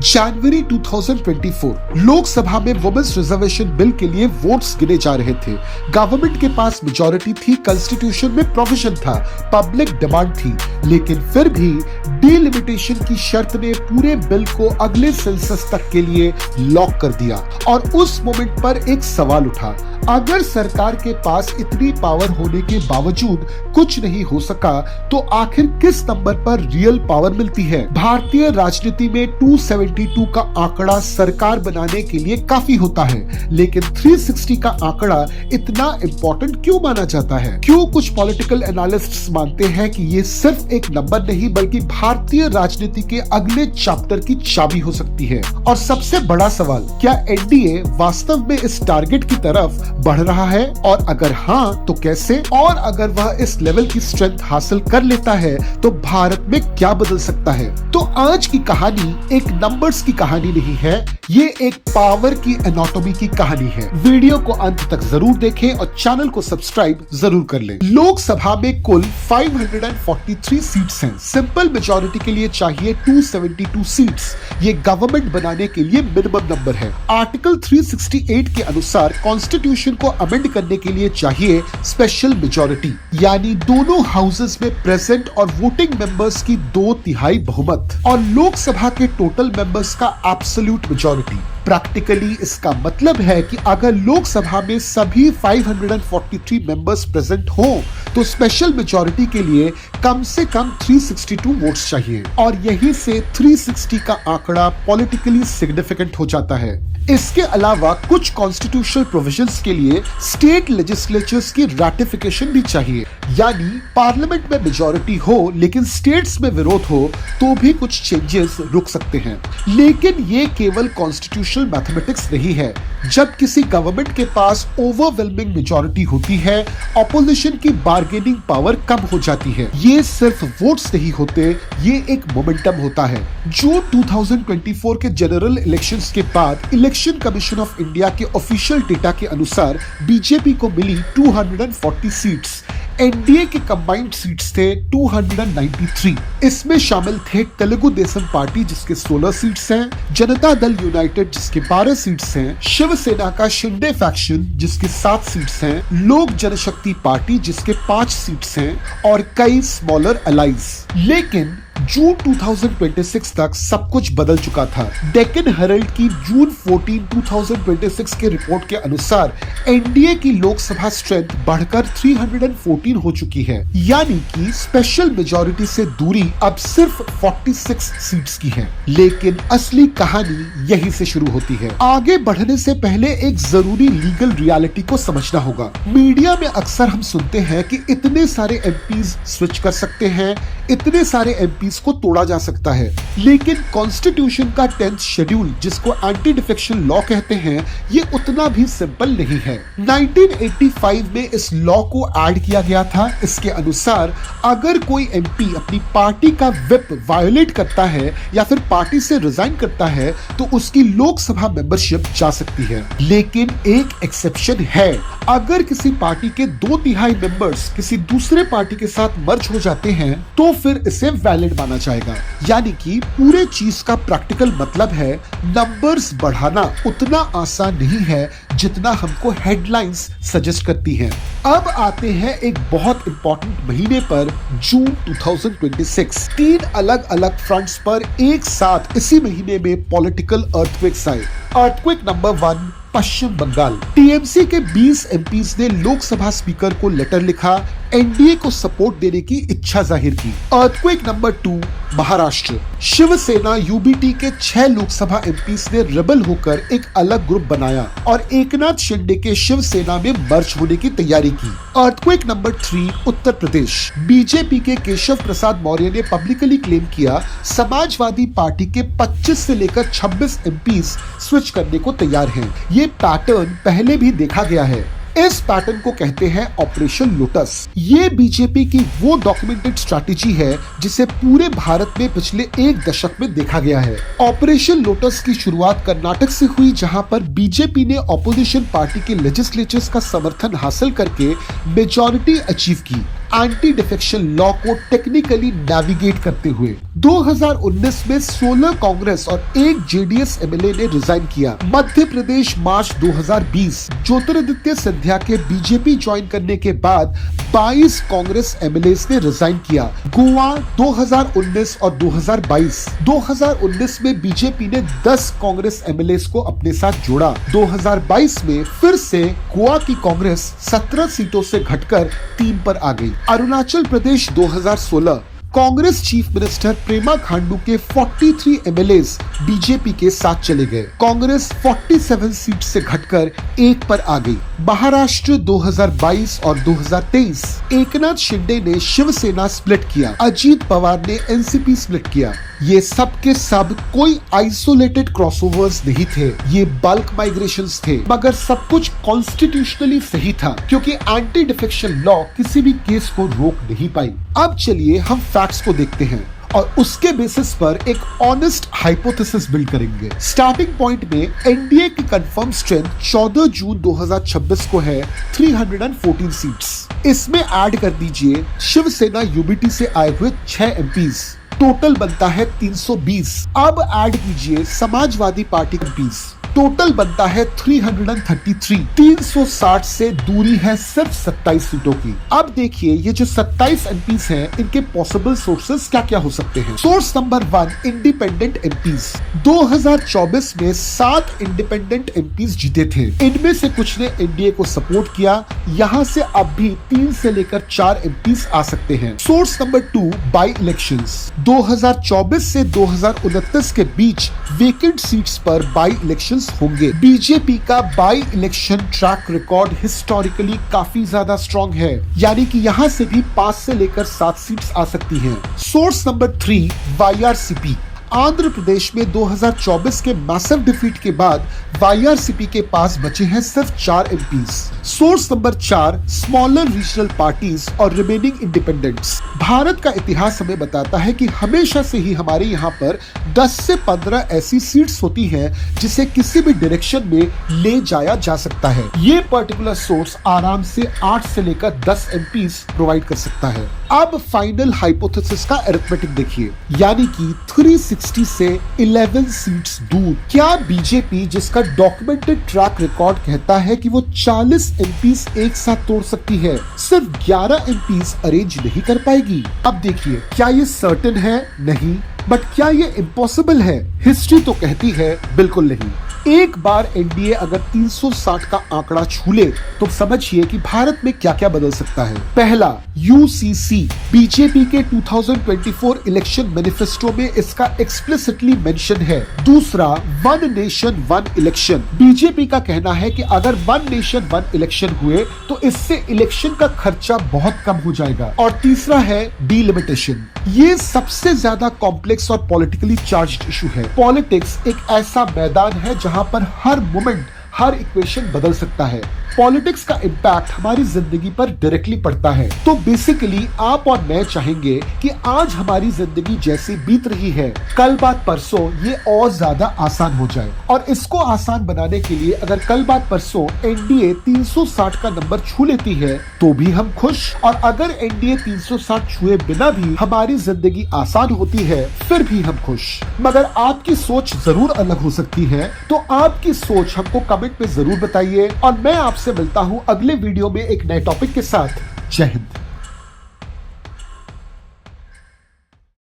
जनवरी 2024 लोकसभा में women's reservation bill के लिए वोट्स गिने जा रहे थे। गवर्नमेंट के पास मेजॉरिटी थी, कॉन्स्टिट्यूशन में प्रोविजन था, पब्लिक डिमांड थी, लेकिन फिर भी डिलिमिटेशन की शर्त ने पूरे बिल को अगले सेंसस तक के लिए लॉक कर दिया। और उस मोमेंट पर एक सवाल उठा, अगर सरकार के पास इतनी पावर होने के बावजूद कुछ नहीं हो सका तो आखिर किस नंबर पर रियल पावर मिलती है। भारतीय राजनीति में 272 का आंकड़ा सरकार बनाने के लिए काफी होता है, लेकिन 360 का आंकड़ा इतना इम्पोर्टेंट क्यों माना जाता है? क्यों कुछ पॉलिटिकल एनालिस्ट्स मानते हैं कि ये सिर्फ एक नंबर नहीं बल्कि भारतीय राजनीति के अगले चैप्टर की चाबी हो सकती है? और सबसे बड़ा सवाल, क्या एनडीए वास्तव में इस टारगेट की तरफ बढ़ रहा है, और अगर हाँ तो कैसे? और अगर वह इस लेवल की स्ट्रेंथ हासिल कर लेता है तो भारत में क्या बदल सकता है? तो आज की कहानी एक नंबर्स की कहानी नहीं है, ये एक पावर की एनाटॉमी की कहानी है। वीडियो को अंत तक जरूर देखें और चैनल को सब्सक्राइब जरूर कर लें। लोकसभा में कुल 543 सीट्स हैं। सिंपल मेजॉरिटी के लिए चाहिए 272 सीट्स। ये गवर्नमेंट बनाने के लिए मिनिमम नंबर है। आर्टिकल 368 के अनुसार कॉन्स्टिट्यूशन को अमेंड करने के लिए चाहिए स्पेशल मेजॉरिटी, यानी दोनों हाउसेस में प्रेजेंट और वोटिंग मेंबर्स की 2/3 बहुमत और लोकसभा के टोटल मेंबर्स का एब्सोल्यूट मेजॉरिटी। प्रैक्टिकली इसका मतलब है कि अगर लोकसभा में सभी 543 मेंबर्स प्रेजेंट हो तो स्पेशल मेजॉरिटी के लिए कम से कम 362 वोट्स चाहिए, और यहीं से 360 का आंकड़ा पॉलिटिकली सिग्निफिकेंट हो जाता है। इसके अलावा कुछ कॉन्स्टिट्यूशनल प्रोविजंस के लिए स्टेट लेजिस्लेचर्स की रैटिफिकेशन भी चाहिए, यानी पार्लियामेंट में मेजॉरिटी हो लेकिन स्टेट्स में विरोध हो तो भी कुछ चेंजेस रुक सकते हैं। लेकिन ये केवल कॉन्स्टिट्यूशनल मैथमेटिक्स नहीं है। जब किसी गवर्नमेंट के पास ओवरवेलमिंग मेजॉरिटी होती है, ऑपोजिशन की बार्गेनिंग पावर कम हो जाती है। ये सिर्फ वोट्स नहीं होते, ये एक मोमेंटम होता है। जून 2024 के जनरल इलेक्शंस के बाद इलेक्शन कमीशन ऑफ इंडिया के ऑफिशियल डेटा के अनुसार बीजेपी को मिली 240 सीट्स। एनडीए के कंबाइंड सीट्स थे 293। इसमें शामिल थे तेलुगु देशम पार्टी जिसके 16 सीट्स हैं, जनता दल यूनाइटेड जिसके 12 सीट्स हैं, शिवसेना का शिंदे फैक्शन जिसके 7 सीट्स हैं, लोक जनशक्ति पार्टी जिसके 5 सीट्स हैं और कई स्मॉलर अलाइज। लेकिन जून 2026 तक सब कुछ बदल चुका था। डेक्कन हेरल्ड की जून 14, 2026 के रिपोर्ट के अनुसार एनडीए की लोकसभा स्ट्रेंथ बढ़कर 314 हो चुकी है, यानी कि स्पेशल मेजॉरिटी से दूरी अब सिर्फ 46 सीट्स की है। लेकिन असली कहानी यहीं से शुरू होती है। आगे बढ़ने से पहले एक जरूरी लीगल रियलिटी को समझना होगा। मीडिया में अक्सर हम सुनते हैं कि इतने सारे एमपीज स्विच कर सकते हैं, इतने सारे एमपीज को तोड़ा जा सकता है, लेकिन कॉन्स्टिट्यूशन का 10th शेड्यूल जिसको एंटी डिफेक्शन लॉ कहते हैं, ये उतना भी सिंपल नहीं है। 1985 में इस लॉ को ऐड किया गया था। इसके अनुसार अगर कोई एमपी अपनी पार्टी का व्हिप वायोलेट करता है या फिर पार्टी से रिजाइन करता है तो उसकी लोकसभा मेंबरशिप जा सकती है। लेकिन एक एक्सेप्शन है, अगर किसी पार्टी के 2/3 मेंबर्स किसी दूसरे पार्टी के साथ मर्ज हो जाते हैं तो फिर इसे वैलिड माना जाएगा। यानी कि पूरे चीज का प्रैक्टिकल मतलब है, नंबर्स बढ़ाना उतना आसान नहीं है जितना हमको हेडलाइंस सजेस्ट करती हैं। अब आते हैं एक बहुत इंपॉर्टेंट महीने पर, जून 2026। 3 अलग अलग फ्रंट्स पर एक साथ इसी महीने में पॉलिटिकल अर्थक्वेक्स आए। Earthquake number 1, Paschim Bangal. TMC के 20 एमपीज ने लोकसभा स्पीकर को लेटर लिखा, एनडीए को सपोर्ट देने की इच्छा जाहिर की। Earthquake number 2, Maharashtra. Shiv Sena UBT के 6 लोकसभा एमपीज ने रेबल होकर एक अलग ग्रुप बनाया और एकनाथ शिंदे के शिवसेना में मर्ज होने की तैयारी की। Earthquake number 3, Uttar Pradesh. BJP के केशव प्रसाद मौर्य ने पब्लिकली क्लेम किया, समाजवादी पार्टी के 25 से लेकर 26 एमपीज स्विच करने को तैयार हैं। ये पैटर्न पहले भी देखा गया है। इस पैटर्न को कहते हैं ऑपरेशन लोटस। ये बीजेपी की वो डॉक्यूमेंटेड स्ट्रैटेजी है जिसे पूरे भारत में पिछले 1 दशक में देखा गया है। ऑपरेशन लोटस की शुरुआत कर्नाटक से हुई, जहां पर बीजेपी ने ऑपोजिशन पार्टी के लेजिस्लेचर्स का समर्थन हासिल करके मेजॉरिटी अचीव की। एंटी डिफेक्शन लॉ को टेक्निकली नेविगेट करते हुए। 2019 में 16 कांग्रेस और 1 जेडीएस एमएलए ने रिजाइन किया। मध्य प्रदेश मार्च 2020 ज्योतिरादित्य सिंधिया के बीजेपी ज्वाइन करने के बाद 22 कांग्रेस एमएलए ने रिजाइन किया। गोवा 2019 और 2022। 2019 में बीजेपी ने 10 कांग्रेस एमएलए को अपने साथ जोड़ा। 2022 में फिर से गोवा की कांग्रेस 17 सीटों से घटकर 3 पर आ गई। अरुणाचल प्रदेश 2016 कांग्रेस चीफ मिनिस्टर पेमा खांडू के 43 एमएलए बीजेपी के साथ चले गए। कांग्रेस 47 सीट से घटकर 1 पर आ गई। महाराष्ट्र 2022 और 2023 एकनाथ शिंदे ने शिवसेना स्प्लिट किया। अजीत पवार ने एनसीपी स्प्लिट किया। ये सब के सब कोई आइसोलेटेड क्रॉसओवर्स नहीं थे, ये बल्क माइग्रेशंस थे। मगर सब कुछ कॉन्स्टिट्यूशनली सही था क्योंकि एंटी डिफेक्शन लॉ किसी भी केस को रोक नहीं पाई। अब चलिए हम फैक्ट्स को देखते हैं और उसके बेसिस पर एक ऑनेस्ट हाइपोथेसिस बिल्ड करेंगे। स्टार्टिंग पॉइंट में एनडीए की कंफर्म स्ट्रेंथ 14 जून 2026 को है 314 सीट्स। इसमें ऐड कर दीजिए शिवसेना यूबीटी से आए हुए 6 एमपीज, टोटल बनता है 320। अब ऐड कीजिए समाजवादी पार्टी के एमपीज, टोटल बनता है 333। 360 से दूरी है सिर्फ 27 सीटों की। अब देखिए ये जो 27 एमपीज हैं, इनके पॉसिबल सोर्सेस क्या क्या हो सकते हैं। Source number 1 independent MPs. 2024 में 7 इंडिपेंडेंट एमपीज जीते थे। इनमें से कुछ ने एनडीए को सपोर्ट किया। यहाँ से अब भी 3 से लेकर 4 एमपीज आ सकते हैं। Source number 2 by elections. 2024 से 2029 के बीच वेकेंट सीट्स पर बाई इलेक्शंस होंगे। बीजेपी का by election track record historically काफी ज्यादा स्ट्रॉन्ग है, यानी कि यहाँ से भी 5 से लेकर 7 सीट्स आ सकती हैं। Source number 3 वाईआरसीपी। आंध्र प्रदेश में 2024 के मैसिव डिफीट के बाद वाईआरसीपी के पास बचे हैं सिर्फ 4 MPs. Source number 4 smaller regional parties और रिमेनिंग इंडिपेंडेंट्स। भारत का इतिहास हमें बताता है कि हमेशा से ही हमारे यहाँ पर 10 से 15 ऐसी सीट्स होती हैं जिसे किसी भी डायरेक्शन में ले जाया जा सकता है। ये पर्टिकुलर सोर्स आराम से 8 से लेकर 10 एमपीज प्रोवाइड कर सकता है। अब फाइनल हाइपोथेसिस का अरिथमेटिक देखिए, यानी कि 360 से 11 सीट्स दूर। क्या बीजेपी, जिसका डॉक्यूमेंटेड ट्रैक रिकॉर्ड कहता है कि वो 40 एमपीज एक साथ तोड़ सकती है, सिर्फ 11 एमपीज अरेंज नहीं कर पाएगी? अब देखिए, क्या ये सर्टेन है? नहीं। बट क्या ये इम्पॉसिबल है? हिस्ट्री तो कहती है बिल्कुल नहीं। एक बार एनडीए अगर 360 का आंकड़ा छू ले तो समझिए कि भारत में क्या क्या बदल सकता है। पहला, यूसीसी। बीजेपी के 2024 इलेक्शन मैनिफेस्टो में इसका एक्सप्लिसिटली मेंशन है। दूसरा, one nation one election. BJP का कहना है कि अगर वन नेशन वन इलेक्शन हुए तो इससे इलेक्शन का खर्चा बहुत कम हो जाएगा। और तीसरा है डीलिमिटेशन। ये सबसे ज्यादा कॉम्प्लेक्स और पॉलिटिकली चार्ज्ड इशू है। पॉलिटिक्स एक ऐसा मैदान है जहां पर हर मोमेंट, हर इक्वेशन बदल सकता है। पॉलिटिक्स का इम्पैक्ट हमारी जिंदगी पर डायरेक्टली पड़ता है। तो बेसिकली आप और मैं चाहेंगे कि आज हमारी जिंदगी जैसी बीत रही है, कल बात परसों ये और ज्यादा आसान हो जाए। और इसको आसान बनाने के लिए अगर कल बात परसों एनडीए 360 का नंबर छू लेती है तो भी हम खुश, और अगर एनडीए 360 छुए बिना भी हमारी जिंदगी आसान होती है फिर भी हम खुश। मगर आपकी सोच जरूर अलग हो सकती है, तो आपकी सोच हमको कमेंट में जरूर बताइए और मैं आपसे मिलता हूं अगले वीडियो में एक नए टॉपिक के साथ। जय हिंद।